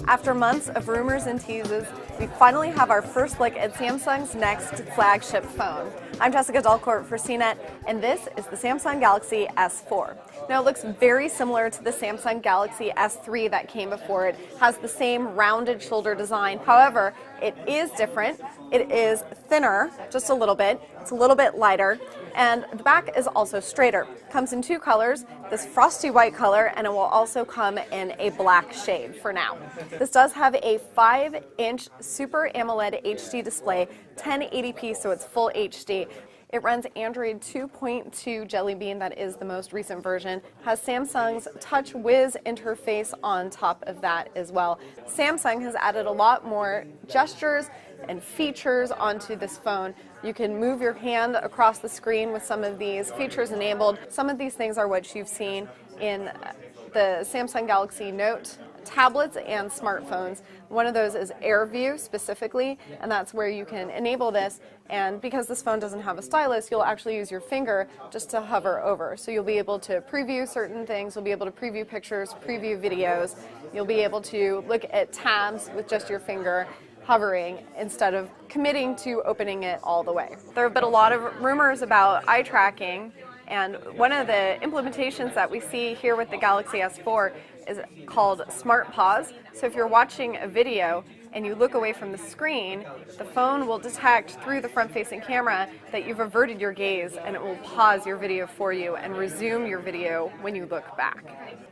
After months of rumors and teases, we finally have our first look at Samsung's next flagship phone. I'm Jessica Dalcourt for CNET, and this is the Samsung Galaxy S4. Now, it looks very similar to the Samsung Galaxy S3 that came before it. It has the same rounded shoulder design. However, it is different. It is thinner, just a little bit. It's a little bit lighter, and the back is also straighter. Comes in two colors, this frosty white color, and it will also come in a black shade for now. This does have a 5-inch Super AMOLED HD display, 1080p, so it's full HD. It runs Android 2.2 Jelly Bean, that is the most recent version. Has Samsung's TouchWiz interface on top of that as well. Samsung has added a lot more gestures and features onto this phone. You can move your hand across the screen with some of these features enabled. Some of these things are what you've seen in the Samsung Galaxy Note tablets and smartphones. One of those is AirView specifically, and that's where you can enable this. And because this phone doesn't have a stylus, you'll actually use your finger just to hover over. So you'll be able to preview certain things, you'll be able to preview pictures, preview videos, you'll be able to look at tabs with just your finger hovering instead of committing to opening it all the way. There have been a lot of rumors about eye tracking, and one of the implementations that we see here with the Galaxy S4 is called Smart Pause. So if you're watching a video and you look away from the screen, the phone will detect through the front-facing camera that you've averted your gaze, and it will pause your video for you and resume your video when you look back.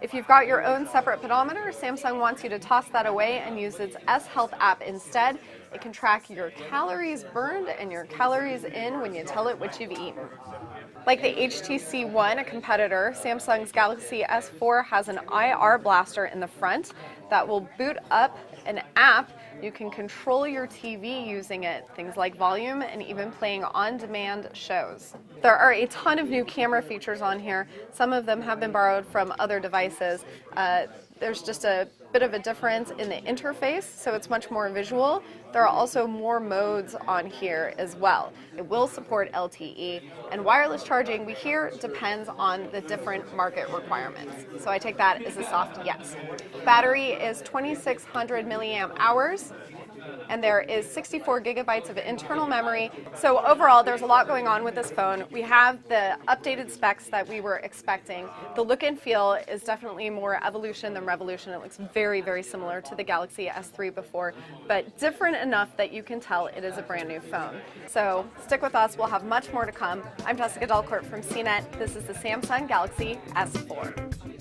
If you've got your own separate pedometer, Samsung wants you to toss that away and use its S Health app instead. It can track your calories burned and your calories in when you tell it what you've eaten. Like the HTC One, a competitor, Samsung's Galaxy S4 has an IR blaster in the front that will boot up an app. You can control your TV using it, things like volume and even playing on-demand shows. There are a ton of new camera features on here. Some of them have been borrowed from other devices. There's just a bit of a difference in the interface, so it's much more visual. There are also more modes on here as well. It will support LTE, and wireless charging, we hear, depends on the different market requirements. So I take that as a soft yes. Battery is 2600 milliamp hours. And there is 64 gigabytes of internal memory. So overall, there's a lot going on with this phone. We have the updated specs that we were expecting. The look and feel is definitely more evolution than revolution. It looks very, very similar to the Galaxy S3 before, but different enough that you can tell it is a brand new phone. So stick with us, we'll have much more to come. I'm Jessica Dalcourt from CNET. This is the Samsung Galaxy S4.